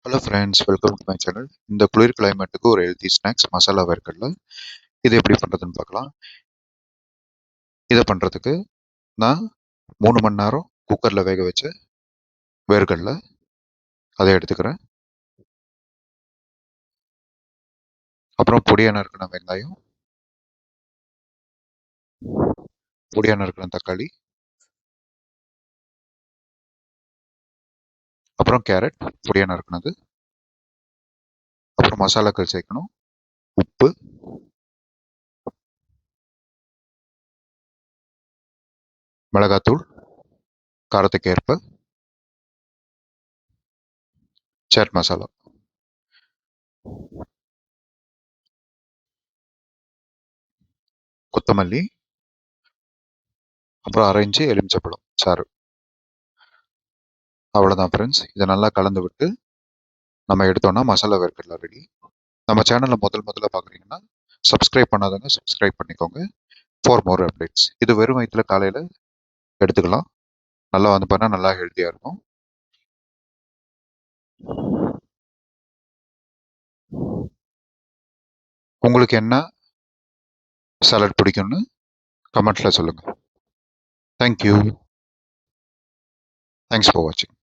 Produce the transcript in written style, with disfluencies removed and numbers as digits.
Hello friends, welcome to my channel. இந்த குளிர் கிளைமேட்டுக்கு ஒரு ஹெல்த்தி ஸ்நாக்ஸ் மசாலா வேர்க்கடலை. இது எப்படி பண்ணுறதுன்னு பார்க்கலாம். இதை பண்ணுறதுக்கு நான் 3 மணி நேரம் குக்கரில் வேக வச்ச வேர்க்கடலை அதை எடுத்துக்கிறேன். அப்புறம் பொடியாக நறுக்கின வெங்காயம், பொடியாக நறுக்கின தக்காளி, அப்புறம் கேரட் பொடியாக நறுக்கினது, அப்புறம் மசாலாக்கள் சேர்க்கணும். உப்பு, மிளகாத்தூள், காரத்துக்கு ஏற்ப, சாட் மசாலா, கொத்தமல்லி, அப்புறம் 1/2 இன்ச்சு எலுமிச்சப்பழம் சாறு. அவ்வளோதான் ஃப்ரெண்ட்ஸ். இதை நல்லா கலந்து விட்டு நம்ம எடுத்தோம்னா மசாலா வேர்க்கடலை ரெடி. நம்ம சேனலை முதல்ல பார்க்குறீங்கன்னா சப்ஸ்கிரைப் பண்ணாதவங்க சப்ஸ்கிரைப் பண்ணிக்கோங்க ஃபார் மோர் அப்டேட்ஸ். இது வெறும் வயிற்றுல காலையில் எடுத்துக்கலாம். நல்லா வந்து பார்த்தா நல்லா ஹெல்த்தியாக இருக்கும். உங்களுக்கு என்ன சாலட் பிடிக்கும்னு கமெண்ட்ஸில் சொல்லுங்கள். தேங்க்யூ. தேங்க்ஸ் ஃபார் வாட்சிங்.